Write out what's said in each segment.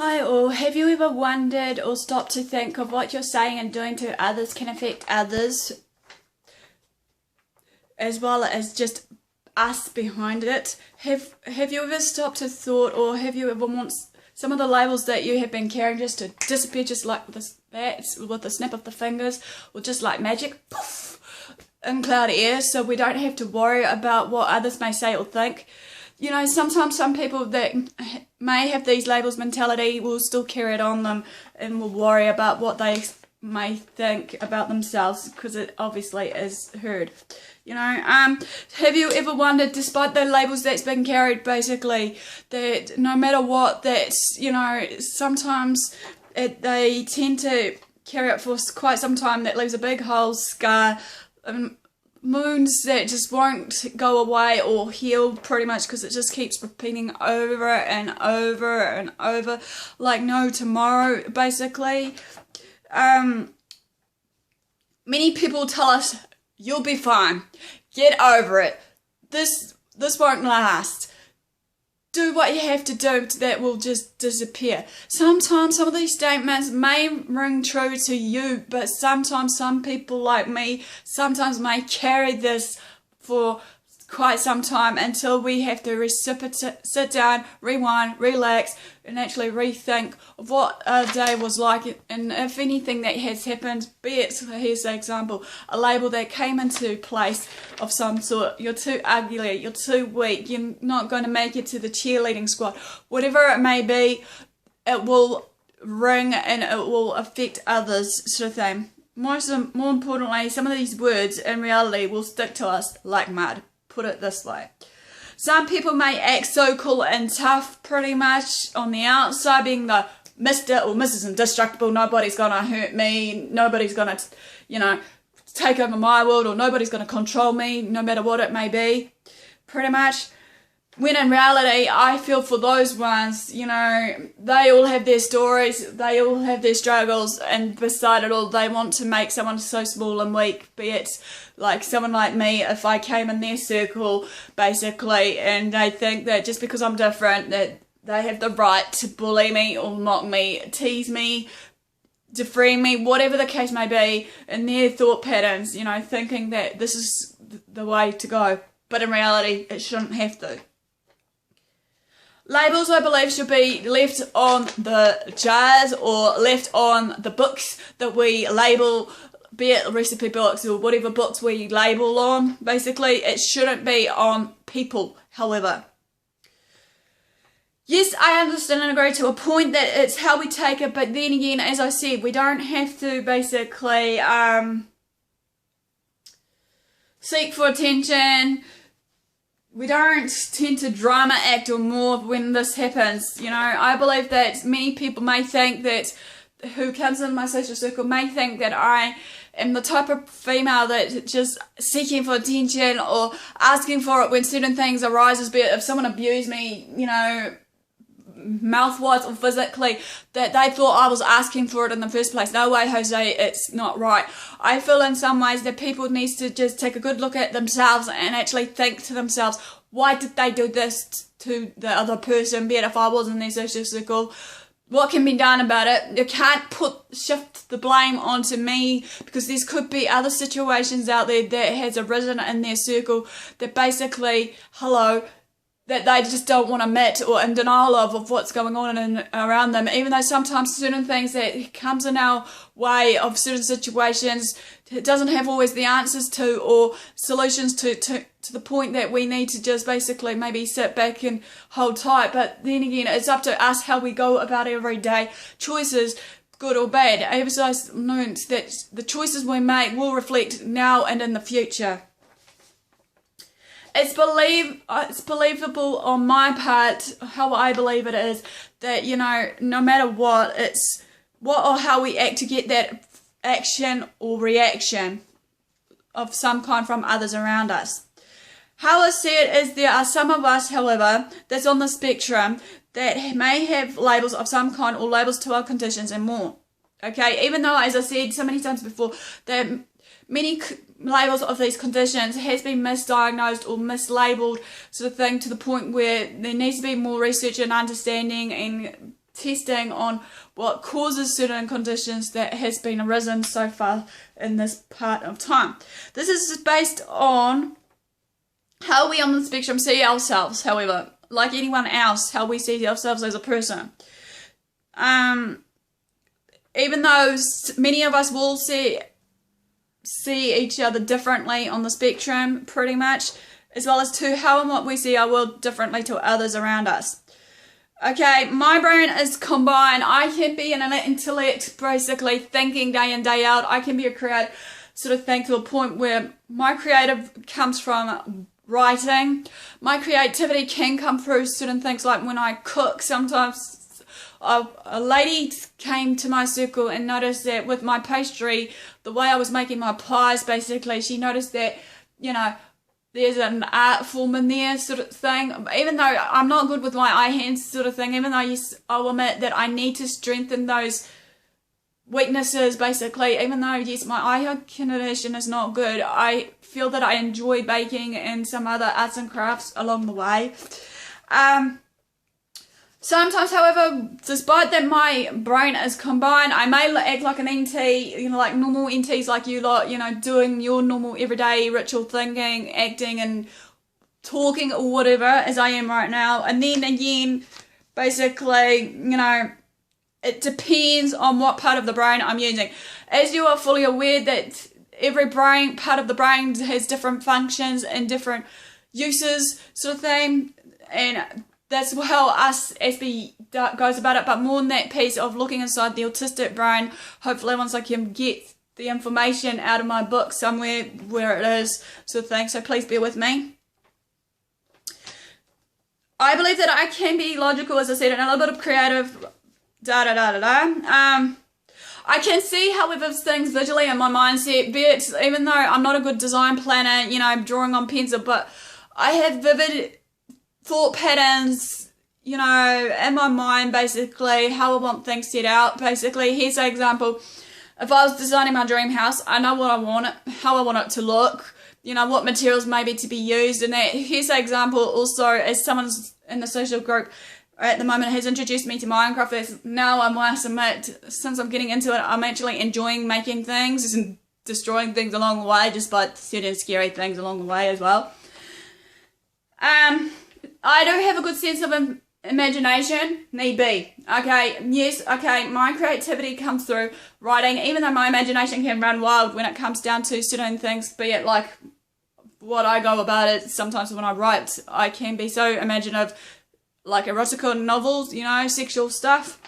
Hi all, have you ever wondered or stopped to think of what you're saying and doing to others can affect others as well as just us behind it? Have you ever stopped to thought, or have you ever want some of the labels that you have been carrying just to disappear just like with the snap of the fingers, or just like magic, poof, in cloud air, so we don't have to worry about what others may say or think? You know, sometimes some people that may have these labels mentality will still carry it on them and will worry about what they may think about themselves, because it obviously is heard. You know, have you ever wondered, despite the labels that's been carried, basically, that no matter what, that's, you know, sometimes they tend to carry it for quite some time, that leaves a big hole, scar, wounds that just won't go away or heal, pretty much, because it just keeps repeating over and over and over like no tomorrow, basically. Many people tell us, you'll be fine, get over it, this won't last, do what you have to do, that will just disappear. Sometimes some of these statements may ring true to you, but sometimes some people like me sometimes may carry this for quite some time until we have to sit down, rewind, relax, and actually rethink of what a day was like, and if anything that has happened, be it, here's the example, a label that came into place of some sort: you're too ugly, you're too weak, you're not going to make it to the cheerleading squad, whatever it may be, it will ring and it will affect others, sort of thing. More importantly, some of these words in reality will stick to us like mud. Put it this way. Some people may act so cool and tough, pretty much on the outside, being the Mr. or Mrs. Indestructible, nobody's gonna hurt me, nobody's gonna, you know, take over my world, or nobody's gonna control me, no matter what it may be, pretty much. When in reality, I feel for those ones, you know, they all have their stories, they all have their struggles, and beside it all, they want to make someone so small and weak, be it like someone like me, if I came in their circle, basically, and they think that just because I'm different, that they have the right to bully me or mock me, tease me, defriend me, whatever the case may be, in their thought patterns, you know, thinking that this is the way to go. But in reality, it shouldn't have to. Labels, I believe, should be left on the jars or left on the books that we label, be it recipe books or whatever books we label on, basically. It shouldn't be on people, however. Yes, I understand and agree to a point that it's how we take it, but then again, as I said, we don't have to basically seek for attention. We don't tend to drama act or more when this happens. You know, I believe that many people may think that, who comes in my social circle, may think that I am the type of female that just seeking for attention or asking for it when certain things arises, be it if someone abused me, you know, mouth-wise or physically, that they thought I was asking for it in the first place. No way, Jose, it's not right. I feel in some ways that people need to just take a good look at themselves and actually think to themselves, why did they do this to the other person, be it if I was in their social circle? What can be done about it? You can't shift the blame onto me, because there could be other situations out there that has arisen in their circle that basically, that they just don't want to admit or in denial of what's going on around them, even though sometimes certain things that comes in our way of certain situations, it doesn't have always the answers to or solutions to the point that we need to just basically maybe sit back and hold tight. But then again, it's up to us how we go about every day. Choices, good or bad, emphasize notes that the choices we make will reflect now and in the future. It's believable on my part, how I believe it is, that, you know, no matter what, it's what or how we act to get that action or reaction of some kind from others around us. How I see it is, there are some of us, however, that's on the spectrum that may have labels of some kind or labels to our conditions and more. Okay, even though, as I said so many times before, that many labels of these conditions has been misdiagnosed or mislabeled, sort of thing, to the point where there needs to be more research and understanding and testing on what causes certain conditions that has been arisen so far in this part of time. This is based on how we on the spectrum see ourselves, however, like anyone else, how we see ourselves as a person. Even though many of us will see each other differently on the spectrum, pretty much, as well as to how and what we see our world differently to others around us. Okay, my brain is combined. I can be an intellect, basically thinking day in, day out. I can be a creative sort of thing to a point where my creative comes from writing. My creativity can come through certain things like when I cook. Sometimes a lady came to my circle and noticed that with my pastry, the way I was making my pies, basically, she noticed that, you know, there's an art form in there sort of thing. Even though I'm not good with my eye hands sort of thing, even though yes, I will admit that I need to strengthen those weaknesses, basically, even though yes, my eye condition is not good, I feel that I enjoy baking and some other arts and crafts along the way. Sometimes, however, despite that my brain is combined, I may act like an NT, you know, like normal NTs like you lot, you know, doing your normal everyday ritual thinking, acting and talking or whatever, as I am right now. And then again, basically, you know, it depends on what part of the brain I'm using. As you are fully aware that every part of the brain has different functions and different uses sort of thing, and that's how us SB goes about it. But more than that piece of looking inside the autistic brain, hopefully once I can get the information out of my book somewhere where it is sort of thing, so please bear with me. I believe that I can be logical, as I said, and a little bit of creative, I can see, however, things visually in my mindset, be it, even though I'm not a good design planner, you know, drawing on pencil, but I have vivid thought patterns, you know, in my mind, basically, how I want things set out. Basically, here's an example. If I was designing my dream house, I know what I want it, how I want it to look, you know, what materials maybe to be used, and that. Here's an example also, as someone's in the social group at the moment has introduced me to Minecraft. Now I must admit, since I'm getting into it, I'm actually enjoying making things and destroying things along the way, despite certain scary things along the way as well. I do have a good sense of imagination, need be. Okay, yes, okay, my creativity comes through writing, even though my imagination can run wild when it comes down to certain things, be it like what I go about it. Sometimes when I write, I can be so imaginative, like erotica novels, you know, sexual stuff.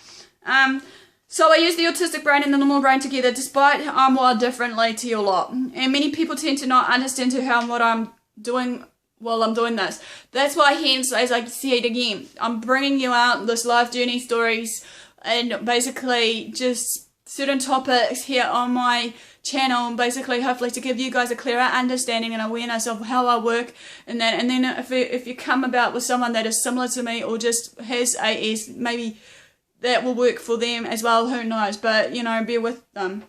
So I use the autistic brain and the normal brain together, despite I'm wired differently to your lot. And many people tend to not understand how and what I'm doing while I'm doing this. That's why, hence, as I say it again, I'm bringing you out this life journey stories and basically just certain topics here on my channel, basically hopefully to give you guys a clearer understanding and awareness of how I work and that. And then if you come about with someone that is similar to me or just has AS, maybe that will work for them as well, who knows, but you know, bear with them.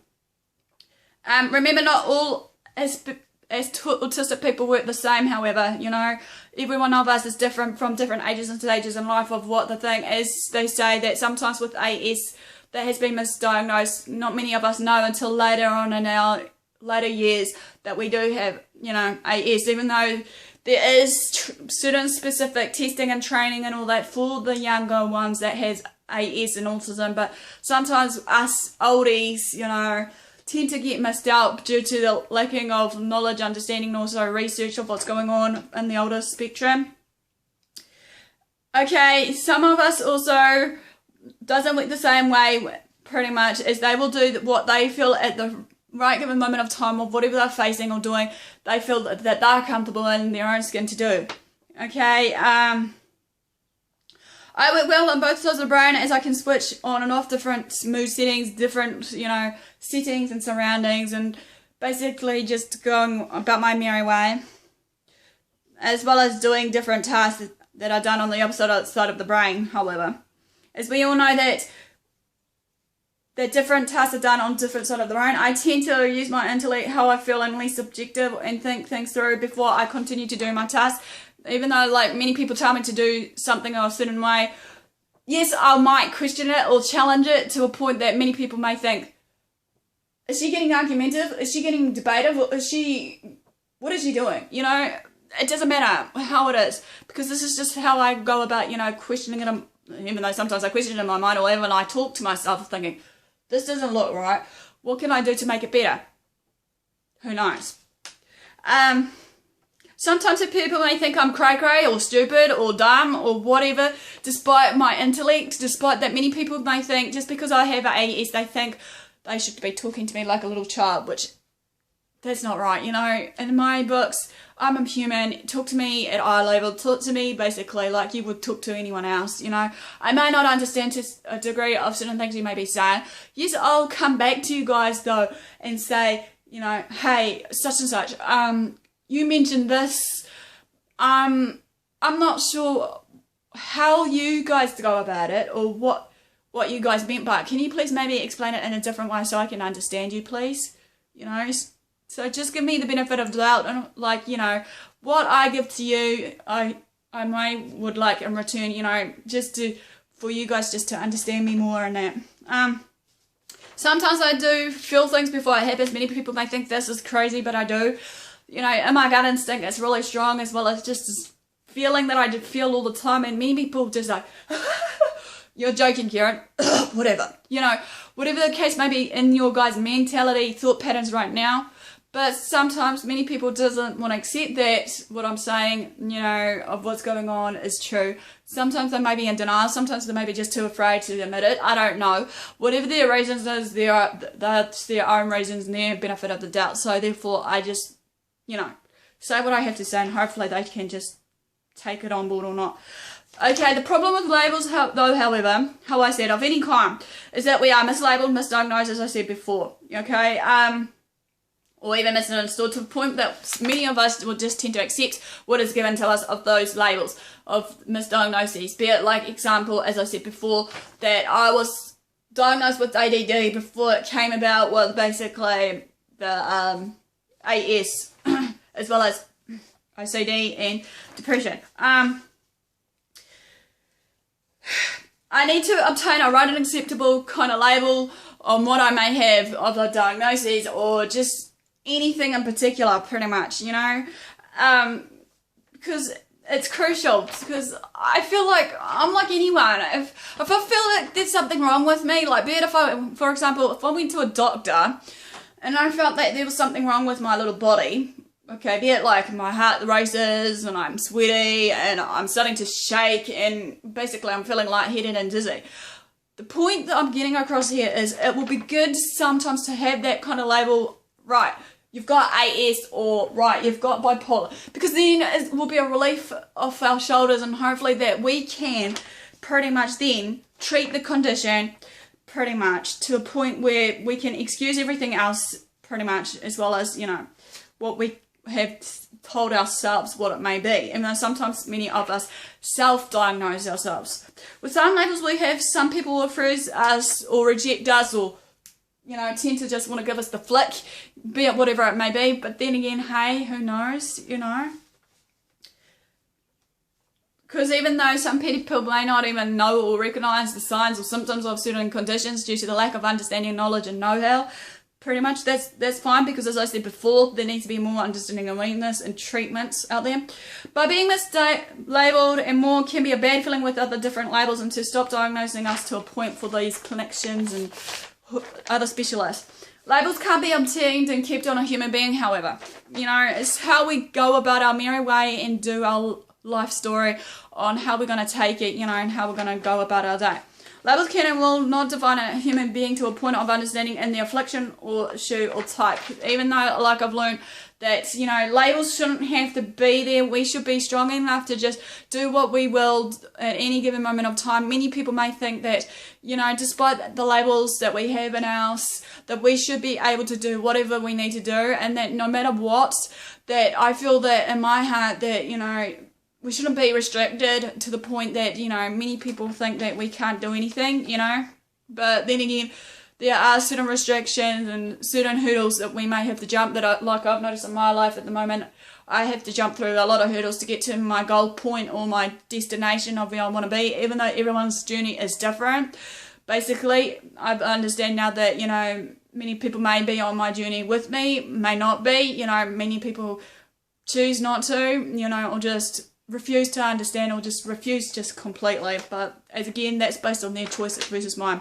Remember, not all as autistic people work the same, however, you know, every one of us is different from different ages and stages in life of what the thing is. They say that sometimes with AS that has been misdiagnosed, not many of us know until later on in our later years that we do have, you know, AS, even though there is certain specific testing and training and all that for the younger ones that has AS and autism, but sometimes us oldies, you know, tend to get missed out due to the lacking of knowledge, understanding, and also research of what's going on in the older spectrum. Okay, some of us also doesn't work the same way, pretty much, as they will do what they feel at the right given moment of time of whatever they're facing or doing, they feel that they're comfortable in their own skin to do. Okay, I work well on both sides of the brain, as I can switch on and off different mood settings, different, you know, settings and surroundings, and basically just going about my merry way, as well as doing different tasks that are done on the opposite side of the brain, however. As we all know that different tasks are done on different side of the brain, I tend to use my intellect, how I feel, and least subjective, and think things through before I continue to do my task. Even though, like, many people tell me to do something a certain way, yes, I might question it or challenge it to a point that many people may think, is she getting argumentative? Is she getting debative? Or what is she doing? You know, it doesn't matter how it is, because this is just how I go about, you know, questioning it, even though sometimes I question it in my mind, or even I talk to myself thinking, this doesn't look right. What can I do to make it better? Who knows? Sometimes people may think I'm cray-cray or stupid or dumb or whatever, despite my intellect, despite that many people may think just because I have an AES, they think they should be talking to me like a little child, which that's not right, you know. In my books, I'm a human. Talk to me at eye level. Talk to me basically like you would talk to anyone else, you know. I may not understand to a degree of certain things you may be saying. Yes, I'll come back to you guys though and say, you know, hey, such and such, you mentioned this. I'm not sure how you guys go about it or what you guys meant by it. Can you please maybe explain it in a different way so I can understand you, please? You know, so just give me the benefit of the doubt, and like, you know, what I give to you, I would like in return, you know, just for you guys just to understand me more and that. Sometimes I do feel things before it happens. Many people may think this is crazy, but I do. You know, in my gut instinct, it's really strong, as well as just this feeling that I feel all the time, and many people just like, you're joking, Karen. Whatever. You know, whatever the case may be in your guys' mentality, thought patterns right now. But sometimes many people doesn't want to accept that what I'm saying, you know, of what's going on is true. Sometimes they may be in denial. Sometimes they may be just too afraid to admit it. I don't know. Whatever their reasons is, that's their own reasons and their benefit of the doubt. So therefore, I just, you know, say what I have to say, and hopefully they can just take it on board or not. Okay, the problem with labels, though, however, how I said, of any kind, is that we are mislabeled, misdiagnosed, as I said before. Okay, or even misunderstood to the point that many of us will just tend to accept what is given to us of those labels of misdiagnoses. Be it like example, as I said before, that I was diagnosed with ADD before it came about with basically the AS as well as OCD and depression. I need to obtain a right and acceptable kind of label on what I may have of a diagnosis, or just anything in particular, pretty much, you know, because it's crucial, because I feel like I'm like anyone. If I feel like there's something wrong with me, like be it if I, for example, if I went to a doctor and I felt that there was something wrong with my little body, okay, be it like my heart races and I'm sweaty and I'm starting to shake and basically I'm feeling lightheaded and dizzy. The point that I'm getting across here is it will be good sometimes to have that kind of label, right, you've got AS, or right, you've got bipolar, because then it will be a relief off our shoulders, and hopefully that we can pretty much then treat the condition pretty much to a point where we can excuse everything else pretty much, as well as, you know, what we have told ourselves what it may be, even though sometimes many of us self-diagnose ourselves. With some labels we have, some people refuse us or reject us, or, you know, tend to just want to give us the flick, be it whatever it may be. But then again, hey, who knows, you know? Because even though some people may not even know or recognise the signs or symptoms of certain conditions due to the lack of understanding, knowledge and know-how, pretty much that's fine, because as I said before, there needs to be more understanding, awareness and treatments out there. But being mislabeled and more can be a bad feeling with other different labels, and to stop diagnosing us to a point for these clinicians and other specialists. Labels can't be obtained and kept on a human being, however. You know, it's how we go about our merry way and do our life story on how we're going to take it, you know, and how we're going to go about our day. Labels can and will not define a human being to a point of understanding in the affliction or issue or type. Even though, like I've learned, that, you know, labels shouldn't have to be there. We should be strong enough to just do what we will at any given moment of time. Many people may think that, you know, despite the labels that we have in us, that we should be able to do whatever we need to do, and that no matter what, that I feel that in my heart that, you know, we shouldn't be restricted to the point that, you know, many people think that we can't do anything, you know. But then again, there are certain restrictions and certain hurdles that we may have to jump that, like I've noticed in my life at the moment, I have to jump through a lot of hurdles to get to my goal point or my destination of where I want to be, even though everyone's journey is different. Basically, I understand now that, you know, many people may be on my journey with me, may not be, you know, many people choose not to, you know, or just refuse to understand, or just refuse just completely. But as again, that's based on their choice versus mine.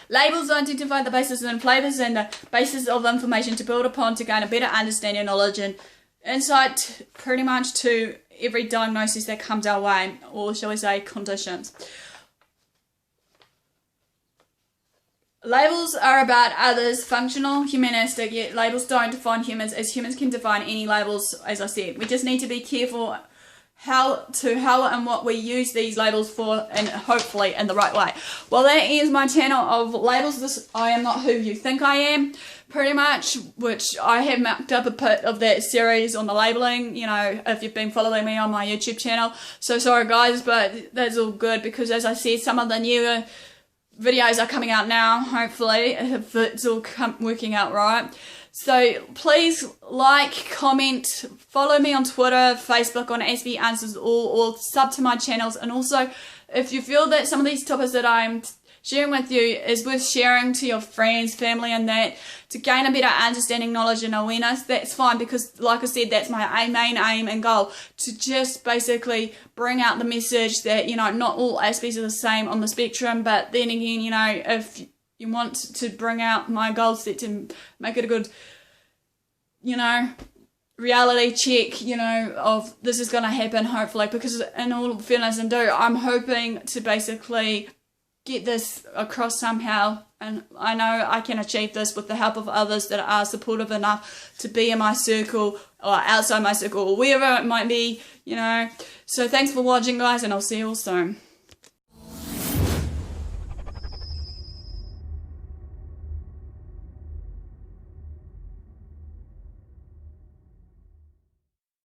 Labels identify the basis and flavours and the basis of information to build upon to gain a better understanding, knowledge and insight pretty much to every diagnosis that comes our way, or shall we say conditions. Labels are about others, functional, humanistic, yet labels don't define humans as humans can define any labels, as I said. We just need to be careful how and what we use these labels for, and hopefully in the right way. Well, that is my channel of labels. I am not who you think I am, pretty much, which I have marked up a bit of that series on the labeling, you know, if you've been following me on my YouTube channel. So sorry guys, but that's all good, because as I said, some of the newer videos are coming out now, hopefully, if it's all working out right. So please like, comment, follow me on Twitter, Facebook, on SB Answers All, or sub to my channels. And also, if you feel that some of these topics that I'm sharing with you is worth sharing to your friends, family, and that, to gain a better understanding, knowledge and awareness, that's fine, because like I said, that's my main aim and goal, to just basically bring out the message that, you know, not all aspects are the same on the spectrum. But then again, you know, if you want to bring out my goal set to make it a good, you know, reality check, you know, of this is going to happen, hopefully, because in all fairness and due, I'm hoping to basically get this across somehow, and I know I can achieve this with the help of others that are supportive enough to be in my circle or outside my circle or wherever it might be, you know. So thanks for watching guys, and I'll see you all soon.